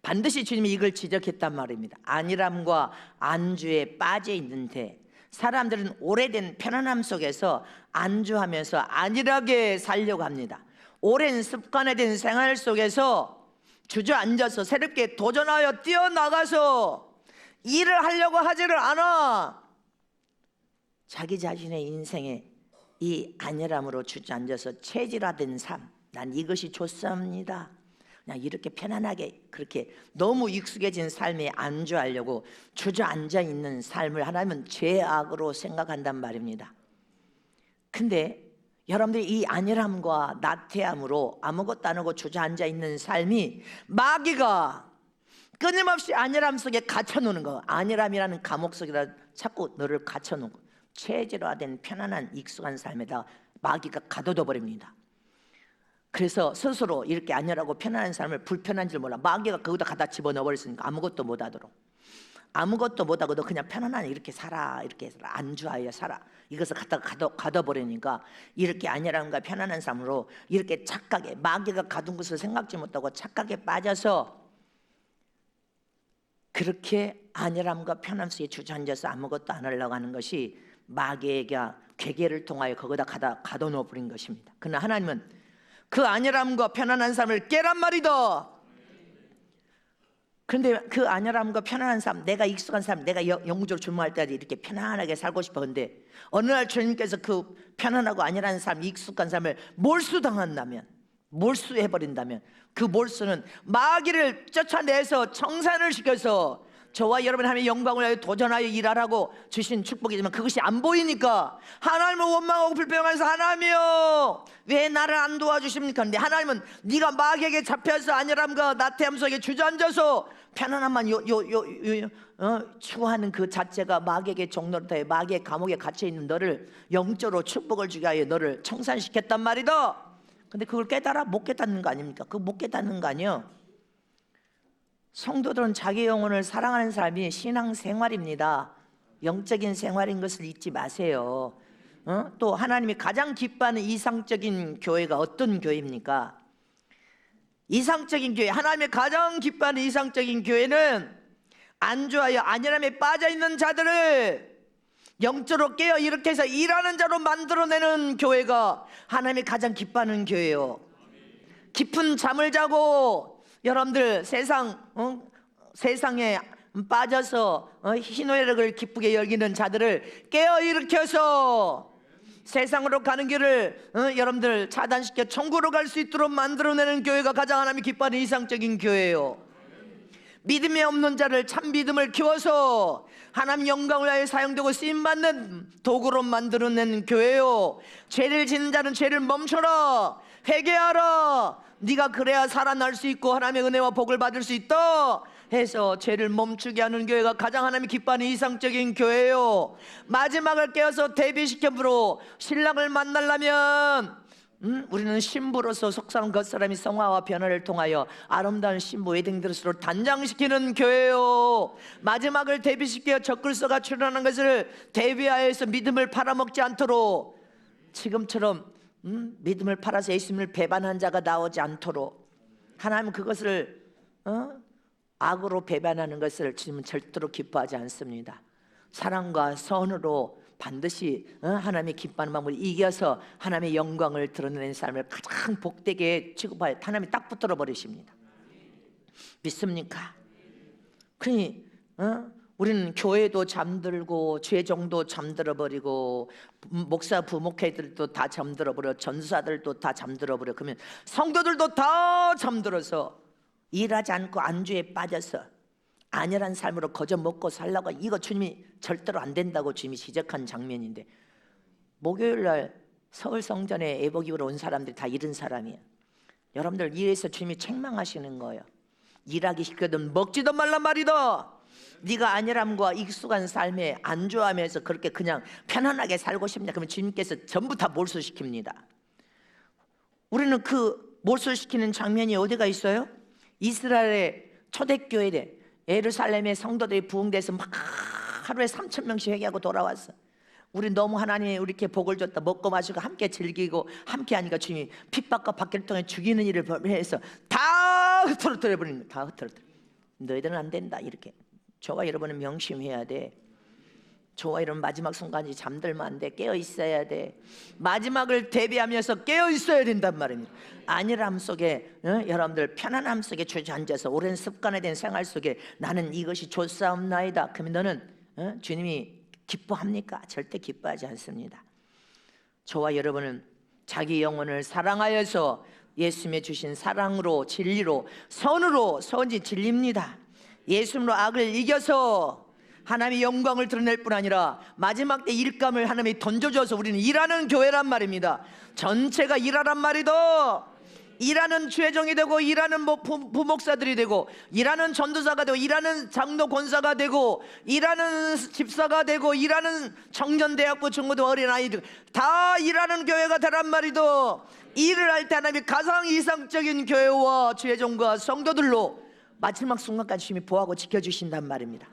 반드시 주님이 이걸 지적했단 말입니다. 안일함과 안주에 빠져 있는데 사람들은 오래된 편안함 속에서 안주하면서 안일하게 살려고 합니다. 오랜 습관화된 생활 속에서 주저앉아서 새롭게 도전하여 뛰어나가서 일을 하려고 하지를 않아. 자기 자신의 인생에 이 안일함으로 주저앉아서 체질화된 삶, 난 이것이 좋습니다. 그냥 이렇게 편안하게 그렇게 너무 익숙해진 삶에 안주하려고 주저앉아 있는 삶을 하나님은 죄악으로 생각한단 말입니다. 근데 여러분들이 이 안일함과 나태함으로 아무것도 안 하고 주저앉아 있는 삶이 마귀가 끊임없이 안일함 속에 갇혀놓는 거, 안일함이라는 감옥 속에다 자꾸 너를 갇혀놓고 체질화된 편안한 익숙한 삶에다 마귀가 가둬둬 버립니다. 그래서 스스로 이렇게 안일하고 편안한 삶을 불편한 줄 몰라. 마귀가 거기다 갖다 집어넣어 버렸으니까 아무것도 못하도록, 아무것도 못하고 너 그냥 편안하게 이렇게 살아, 이렇게 살아, 안주하여 살아, 이것을 갖다가 가둬버리니까 이렇게 안일함과 편안한 삶으로 이렇게 착각에, 마귀가 가둔 것을 생각지 못하고 착각에 빠져서 그렇게 안일함과 편안 속에 주저앉아서 아무것도 안 하려고 하는 것이 마귀가 괴계를 통하여 거기다 가둬놓아 버린 것입니다. 그러나 하나님은 그 안일함과 편안한 삶을 깨란 말이다. 그런데 그 안일함과 편안한 삶, 내가 익숙한 삶, 내가 영적으로 준비할 때까지 이렇게 편안하게 살고 싶어. 근데 어느 날 주님께서 그 편안하고 안일한 삶, 익숙한 삶을 몰수당한다면, 몰수해버린다면 그 몰수는 마귀를 쫓아내서 청산을 시켜서 저와 여러분 하나님의 영광을 위하여 도전하여 일하라고 주신 축복이지만 그것이 안 보이니까 하나님을 원망하고 불평하면서 하나님이여 왜 나를 안 도와주십니까? 근데 하나님은 네가 마귀에게 잡혀서 안일함과 나태함 속에 주저앉아서 편안함만 추구하는 그 자체가 마귀에게 종노릇하여 마귀의 감옥에 갇혀있는 너를 영적으로 축복을 주게 하여 너를 청산시켰단 말이다. 근데 그걸 깨달아? 못 깨닫는 거 아닙니까? 그거 못 깨닫는 거 아니에요. 성도들은 자기 영혼을 사랑하는 삶이 신앙생활입니다. 영적인 생활인 것을 잊지 마세요. 또 하나님이 가장 기뻐하는 이상적인 교회가 어떤 교회입니까? 이상적인 교회, 하나님이 가장 기뻐하는 이상적인 교회는 안주하여 안일함에 빠져있는 자들을 영적으로 깨어 이렇게 해서 일하는 자로 만들어내는 교회가 하나님이 가장 기뻐하는 교회예요. 깊은 잠을 자고 여러분들 세상에 빠져서 희노애락을 기쁘게 여기는 자들을 깨어 일으켜서 세상으로 가는 길을 여러분들 차단시켜 천국으로 갈 수 있도록 만들어내는 교회가 가장 하나님이 기뻐하는 이상적인 교회예요. 믿음이 없는 자를 참 믿음을 키워서 하나님 영광을 위하여 사용되고 쓰임받는 도구로 만들어낸 교회요. 죄를 짓는 자는 죄를 멈춰라, 회개하라, 네가 그래야 살아날 수 있고 하나님의 은혜와 복을 받을 수 있다 해서 죄를 멈추게 하는 교회가 가장 하나님이 기뻐하는 이상적인 교회요. 마지막을 깨어서 대비시켜으로 신랑을 만나려면 우리는 신부로서 속사람 겉사람이 성화와 변화를 통하여 아름다운 신부 웨딩드레스로 단장시키는 교회요. 마지막을 대비시켜 적글서가 출현하는 것을 대비하여서 믿음을 팔아먹지 않도록 지금처럼 믿음을 팔아서 예수님을 배반한 자가 나오지 않도록 하나님은 그것을 악으로 배반하는 것을 주님은 절대로 기뻐하지 않습니다. 사랑과 선으로 반드시 하나님의 기뻐하는 마음을 이겨서 하나님의 영광을 드러내는 삶을 가장 복되게 취급하여 하나님이 딱 붙들어 버리십니다. 믿습니까? 그러니 우리는 교회도 잠들고 죄종도 잠들어 버리고 목사 부목회들도 다 잠들어 버려, 전사들도 다 잠들어 버려. 그러면 성도들도 다 잠들어서 일하지 않고 안주에 빠져서 안일한 삶으로 거저 먹고 살라고, 이거 주님이 절대로 안 된다고 주님이 지적한 장면인데 목요일날 서울 성전에 예복 입으러 온 사람들이 다 이런 사람이에요. 여러분들 이래서 주님이 책망하시는 거예요. 일하기 싫거든 먹지도 말란 말이다. 네가 안일함과 익숙한 삶에 안주하면서 그렇게 그냥 편안하게 살고 싶냐? 그러면 주님께서 전부 다 몰수시킵니다. 우리는 그 몰수시키는 장면이 어디가 있어요? 이스라엘의 초대교회에 예루살렘의 성도들이 부흥돼서 막 하루에 3,000명씩 회개하고 돌아왔어. 우리 너무 하나님이 이렇게 복을 줬다, 먹고 마시고 함께 즐기고 함께 하니까 주님이 핍박과 박해를 통해 죽이는 일을 해서 다 흐트러뜨려 버립니다. 다 흐트러뜨려. 너희들은 안 된다. 이렇게 저와 여러분은 명심해야 돼. 저와 여러분 마지막 순간이 잠들면 안 돼. 깨어 있어야 돼. 마지막을 대비하면서 깨어 있어야 된단 말입니다. 안일함 속에 여러분들 편안함 속에 주저앉아서 오랜 습관화된 생활 속에 나는 이것이 좋사옵나이다. 그러면 너는 주님이 기뻐합니까? 절대 기뻐하지 않습니다. 저와 여러분은 자기 영혼을 사랑하여서 예수님의 주신 사랑으로 진리로 선으로 선지 진리입니다. 예수님으로 악을 이겨서 하나님의 영광을 드러낼 뿐 아니라 마지막 때 일감을 하나님이 던져줘서 우리는 일하는 교회란 말입니다. 전체가 일하란 말이다. 일하는 주의종이 되고 일하는 부목사들이 되고 일하는 전도사가 되고 일하는 장로 권사가 되고 일하는 집사가 되고 일하는 청년대학부 중고등 어린아이들 다 일하는 교회가 되란 말이다. 일을 할 때 하나님이 가장 이상적인 교회와 주의종과 성도들로 마지막 순간까지 주님이 보호하고 지켜주신단 말입니다.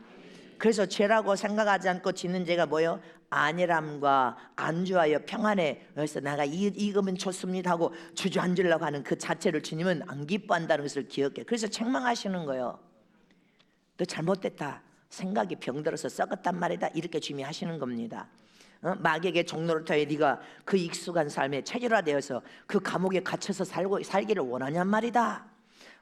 그래서 죄라고 생각하지 않고 짓는 죄가 뭐예요? 안일함과 안주하여 평안에 그래서 내가 이거면 좋습니다 하고 주저앉으려고 하는 그 자체를 주님은 안 기뻐한다는 것을 기억해. 그래서 책망하시는 거예요. 너 잘못됐다. 생각이 병들어서 썩었단 말이다. 이렇게 주님이 하시는 겁니다. 마귀에게 종로를 통해 네가 그 익숙한 삶에 체질화되어서 그 감옥에 갇혀서 살기를 원하냔 말이다.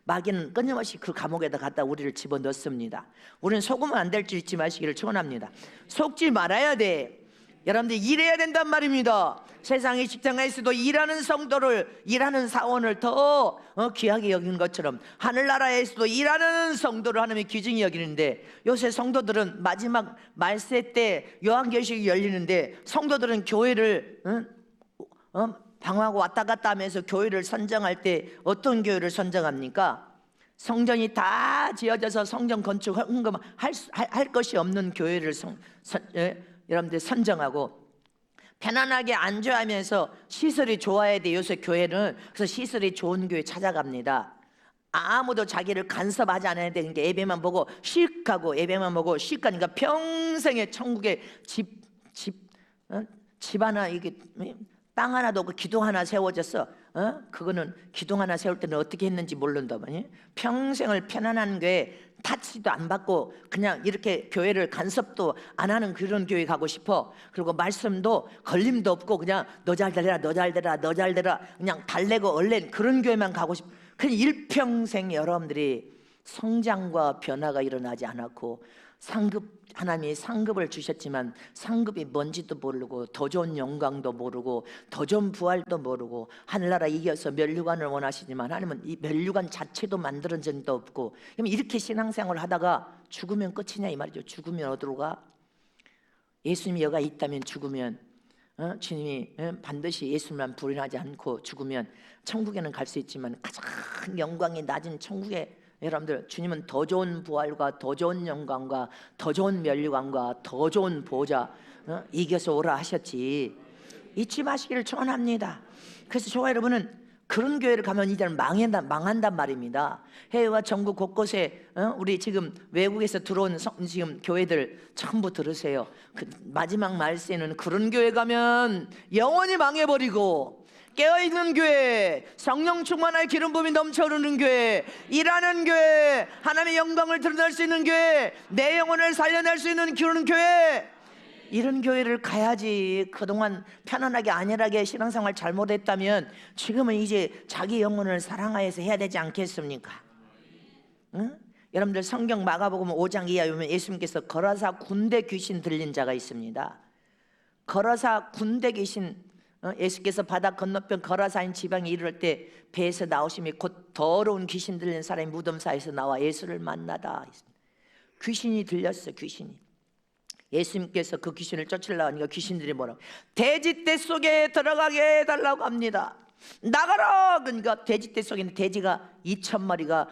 마귀는 끊임없이 그 감옥에다 갖다 우리를 집어넣습니다. 우리는 속으면 안 될 줄 잊지 마시기를 축원합니다. 속지 말아야 돼. 여러분들 일해야 된단 말입니다. 세상의 직장에서도 일하는 성도를 일하는 사원을 더 귀하게 여기는 것처럼 하늘나라에서도 일하는 성도를 하나님의 귀중히 여기는데 요새 성도들은 마지막 말세 때 요한계시록이 열리는데 성도들은 교회를 방황하고 왔다 갔다 하면서 교회를 선정할 때 어떤 교회를 선정합니까? 성전이 다 지어져서 성전 건축 할 것이 없는 교회를 여러분들 선정하고 편안하게 앉아하면서 시설이 좋아야 돼. 요새 교회는 그래서 시설이 좋은 교회 찾아갑니다. 아무도 자기를 간섭하지 않아야 되는 게 예배만 보고 씩 하고 예배만 보고 씩 하니까 평생에 천국에 집 하나 이게 땅 하나도 없고 기둥 하나 세워졌어. 그거는 기둥 하나 세울 때는 어떻게 했는지 모른다더니 평생을 편안한 교회 타치도 안 받고 그냥 이렇게 교회를 간섭도 안 하는 그런 교회 가고 싶어. 그리고 말씀도 걸림도 없고 그냥 너 잘 되라 너 잘 되라 너 잘 되라 그냥 달래고 얼른 그런 교회만 가고 싶어. 그냥 일평생 여러분들이 성장과 변화가 일어나지 않았고 하나님이 상급을 주셨지만 상급이 뭔지도 모르고 더 좋은 영광도 모르고 더 좋은 부활도 모르고 하늘나라 이겨서 면류관을 원하시지만 하나님은 이 면류관 자체도 만들어진 적도 없고 그럼 이렇게 신앙생활을 하다가 죽으면 끝이냐 이 말이죠. 죽으면 어디로 가? 예수님이 여가 있다면 죽으면 주님이 반드시 예수님만 부인하지 않고 죽으면 천국에는 갈 수 있지만 가장 영광이 낮은 천국에 여러분들 주님은 더 좋은 부활과 더 좋은 영광과 더 좋은 면류관과 더 좋은 보좌 이겨서 오라 하셨지. 잊지 마시기를 축원합니다. 그래서 저와 여러분은 그런 교회를 가면 이제는 망한단 말입니다. 해외와 전국 곳곳에 우리 지금 외국에서 들어온 지금 교회들 전부 들으세요. 그 마지막 말세는 그런 교회 가면 영원히 망해버리고 깨어있는 교회, 성령 충만할 기름 부음이 넘쳐흐르는 교회, 일하는 교회, 하나님의 영광을 드러낼 수 있는 교회, 내 영혼을 살려낼 수 있는 그런 교회, 이런 교회를 가야지. 그동안 편안하게 안일하게 신앙생활 잘못했다면 지금은 이제 자기 영혼을 사랑하여서 해야 되지 않겠습니까? 응? 여러분들 성경 마가복음 5장 이하에 보면 예수님께서 거라사 군대 귀신 들린 자가 있습니다. 거라사 군대 귀신 예수께서 바다 건너편 거라사인 지방에 이르를 때 배에서 나오심이 곧 더러운 귀신 들린 사람이 무덤 사이에서 나와 예수를 만나다. 귀신이 들렸어. 귀신이. 예수님께서 그 귀신을 쫓으려고 하니까 귀신들이 뭐라고 돼지떼 속에 들어가게 해달라고 합니다. 나가라. 그러니까 돼지떼 속에 있는 돼지가 2,000마리가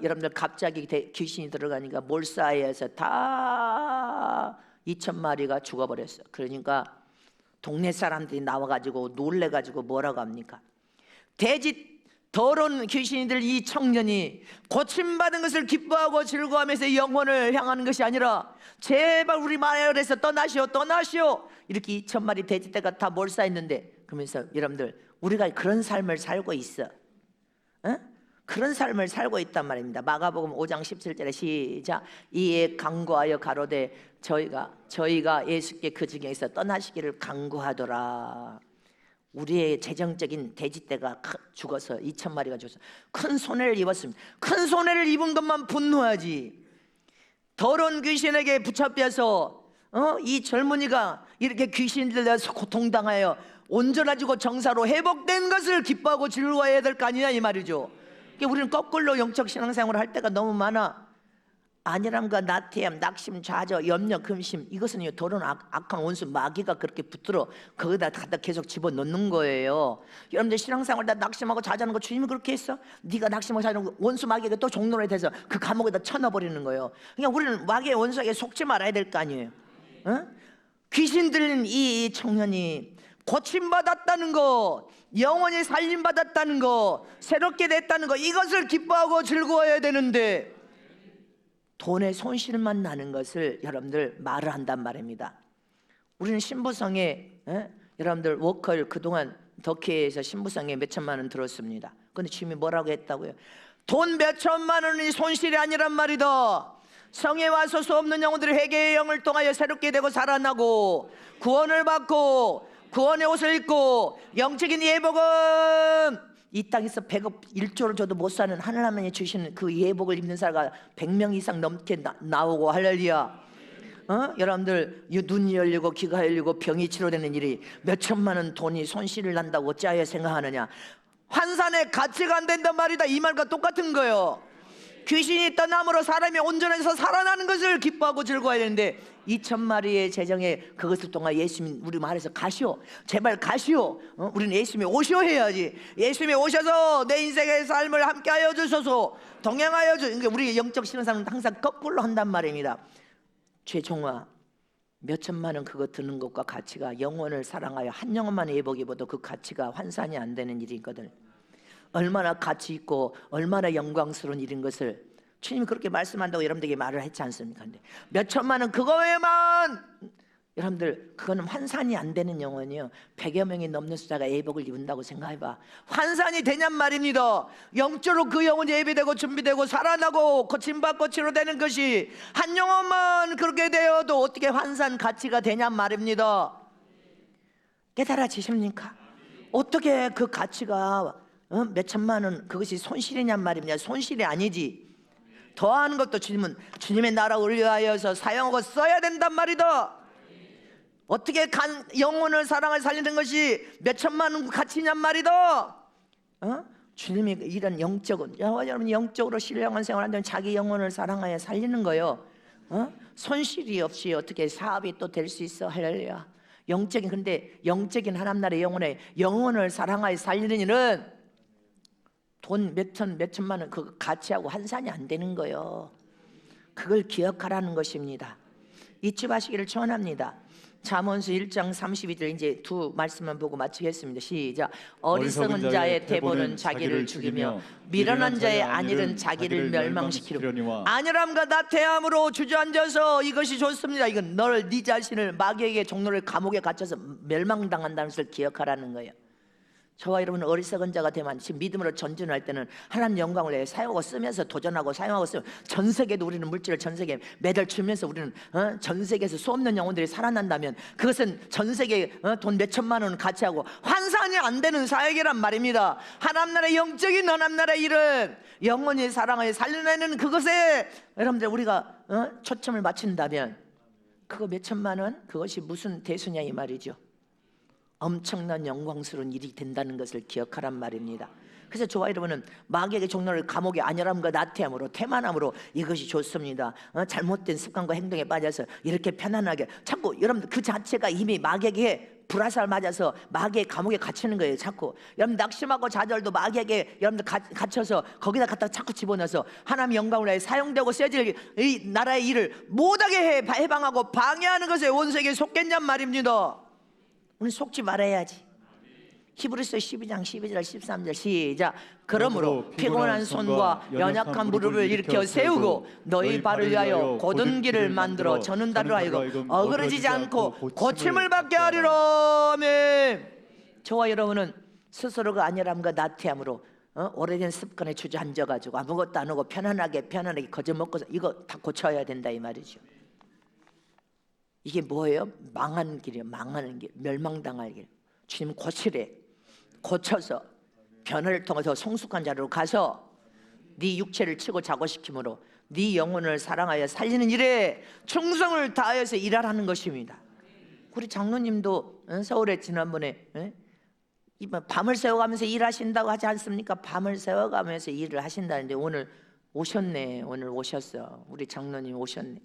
여러분들 갑자기 귀신이 들어가니까 몰사해서 다 2,000마리가 죽어버렸어. 그러니까 동네 사람들이 나와가지고 놀래가지고 뭐라고 합니까? 돼지 더러운 귀신이들 이 청년이 고침받은 것을 기뻐하고 즐거워하면서 영혼을 향하는 것이 아니라 제발 우리 마을에서 떠나시오 떠나시오 이렇게 2,000마리 돼지떼가 다 몰사했는데 그러면서 여러분들 우리가 그런 삶을 살고 있어. 그런 삶을 살고 있단 말입니다. 마가복음 5장 17절에 시작. 이에 강구하여 가로되 저희가 예수께 그 중에서 떠나시기를 강구하더라. 우리의 재정적인 돼지떼가 죽어서 2,000마리가 죽어서 큰 손해를 입었습니다. 큰 손해를 입은 것만 분노하지, 더러운 귀신에게 붙잡혀서 이 젊은이가 이렇게 귀신 들려서 고통당하여 온전해지고 정사로 회복된 것을 기뻐하고 즐거워해야 될 거 아니냐 이 말이죠. 그러니까 우리는 거꾸로 영적 신앙생활을 할 때가 너무 많아. 안일함과 나태함, 낙심, 좌절, 염려, 근심, 이것은요 더러운 악한 원수 마귀가 그렇게 붙들어 거기다 갖다 계속 집어넣는 거예요. 여러분들 신앙생활 다 낙심하고 좌절하는 거 주님이 그렇게 했어? 네가 낙심하고 좌절하는 거 원수 마귀가 또 종로에 돼서 그 감옥에다 쳐넣어버리는 거예요. 그러니까 우리는 마귀의 원수에게 속지 말아야 될 거 아니에요. 귀신 들린 이 청년이 고침받았다는 거, 영원히 살림받았다는 거, 새롭게 됐다는 거, 이것을 기뻐하고 즐거워해야 되는데 돈의 손실만 나는 것을 여러분들 말을 한단 말입니다. 우리는 신부성에 여러분들 워커일 그동안 덕혜에서 신부성에 몇 천만 원 들었습니다. 근데 주님이 뭐라고 했다고요? 돈 몇 천만 원이 손실이 아니란 말이다. 성에 와서 수 없는 영혼들이 회개의 영을 통하여 새롭게 되고 살아나고 구원을 받고 구원의 옷을 입고 영적인 예복은 이 땅에서 100억 1조를 줘도 못 사는 하늘 하나님이 주시는 그 예복을 입는 사람가 100명 이상 넘게 나오고 할렐루야. 여러분들 눈이 열리고 귀가 열리고 병이 치료되는 일이 몇 천만 원 돈이 손실을 난다고 어찌하여 생각하느냐. 환산의 가치가 안 된단 말이다. 이 말과 똑같은 거예요. 귀신이 떠남으로 사람이 온전해서 살아나는 것을 기뻐하고 즐거워해야 되는데 2,000마리의 재정에 그것을 통해 예수님, 우리 말해서 가시오, 제발 가시오. 우리는 예수님이 오시오 해야지. 예수님이 오셔서 내 인생의 삶을 함께하여 주소서, 동행하여 주. 그러니까 우리 영적 신앙생활은 항상 거꾸로 한단 말입니다. 최종아, 몇 천만 원 그거 드는 것과 가치가 영혼을 사랑하여 한 영혼만의 예복 입어도 그 가치가 환산이 안 되는 일이거든. 얼마나 가치 있고 얼마나 영광스러운 일인 것을 주님이 그렇게 말씀한다고 여러분들에게 말을 했지 않습니까? 근데 몇 천만 원 그거에만 여러분들 그거는 환산이 안 되는 영혼이요. 100여 명이 넘는 숫자가 예복을 입는다고 생각해봐. 환산이 되냔 말입니다. 영적으로 그 영혼이 예비되고 준비되고 살아나고 고침받고 치료되는 것이 한 영혼만 그렇게 되어도 어떻게 환산 가치가 되냔 말입니다. 깨달아지십니까? 어떻게 그 가치가 몇 천만 원 그것이 손실이냔 말입니다. 손실이 아니지. 더하는 것도 주님은 주님의 나라를 위하여서 사용하고 써야 된단 말이다. 어떻게 영혼을 사랑을 살리는 것이 몇 천만 원 가치냔 말이다. 주님이 이런 영적은 여러분 영적으로 신령한 생활한다면 자기 영혼을 사랑하여 살리는 거요. 손실이 없이 어떻게 사업이 또 될 수 있어? 할렐루야. 영적인 근데 영적인 하나님 나라의 영혼을 사랑하여 살리는 일은 돈 몇 천만 원 그 가치하고 환산이 안 되는 거예요. 그걸 기억하라는 것입니다. 잊지 마시기를 축원합니다. 잠언서 1장 32절 이제 두 말씀만 보고 마치겠습니다. 시작. 어리석은 자의 대본은 자기를 죽이며 미련한 자의 안일은 자기를 멸망시키려. 안일함과 나태함으로 주저앉아서 이것이 좋습니다. 이건 네 자신을 마귀에게 종로를 감옥에 갇혀서 멸망당한다는 것을 기억하라는 거예요. 저와 여러분은 어리석은 자가 되면 지금 믿음으로 전진할 때는 하나님 영광을 내어 사용하고 쓰면서 도전하고 사용하고 쓰면 전 세계도 우리는 물질을 전 세계에 매달 주면서 우리는 전 세계에서 수 없는 영혼들이 살아난다면 그것은 전 세계에 돈 몇 천만 원 가치하고 환산이 안 되는 사역이란 말입니다. 하나님 나라의 영적인 하나님 나라의 일은 영원히 사랑하여 살려내는 그것에 여러분들 우리가 초점을 맞춘다면 그거 몇 천만 원 그것이 무슨 대수냐 이 말이죠. 엄청난 영광스러운 일이 된다는 것을 기억하란 말입니다. 그래서 저와 여러분은 마귀에게 종로를 감옥의 안일함과 나태함으로 태만함으로 이것이 좋습니다. 잘못된 습관과 행동에 빠져서 이렇게 편안하게 자꾸 여러분들 그 자체가 이미 마귀에게 불화살 맞아서 마귀의 감옥에 갇히는 거예요. 자꾸 여러분 낙심하고 좌절도 마귀에게 여러분들 갇혀서 거기다 갖다 자꾸 집어넣어서 하나님 영광을 위해 사용되고 쓰여질 이 나라의 일을 못하게 해방하고 방해하는 것에 원수에게 속겠냔 말입니다. 우리 속지 말아야지. 히브리서 12장 12절 13절 시작. 그러므로 피곤한 손과 연약한 무릎을 일으켜 세우고 너희 발을 위하여 곧은 길을 만들어 저는 다를 하여금 어그러지지 않고 고침을 받게 하리라. 아멘. 저와 여러분은 스스로가 안일함과 나태함으로 오래된 습관에 주저앉아가지고 아무것도 안 하고 편안하게 거저 먹고 이거 다 고쳐야 된다 이 말이죠. 이게 뭐예요? 망하는 길이에요. 망하는 길, 멸망당할 길. 주님 고치래. 고쳐서 변화를 통해서 성숙한 자로 가서 네 육체를 치고 자고시킴으로 네 영혼을 사랑하여 살리는 일에 충성을 다하여서 일하라는 것입니다. 우리 장로님도 서울에 지난번에 밤을 새워가면서 일하신다고 하지 않습니까? 밤을 새워가면서 일을 하신다는데 오늘 오셨네. 오늘 오셨어. 우리 장로님 오셨네.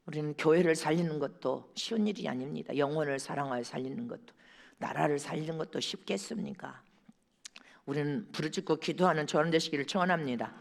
우리는 교회를 살리는 것도 쉬운 일이 아닙니다. 영혼을 사랑하여 살리는 것도, 나라를 살리는 것도 쉽겠습니까? 우리는 부르짖고 기도하는 저런 되시기를 축원합니다.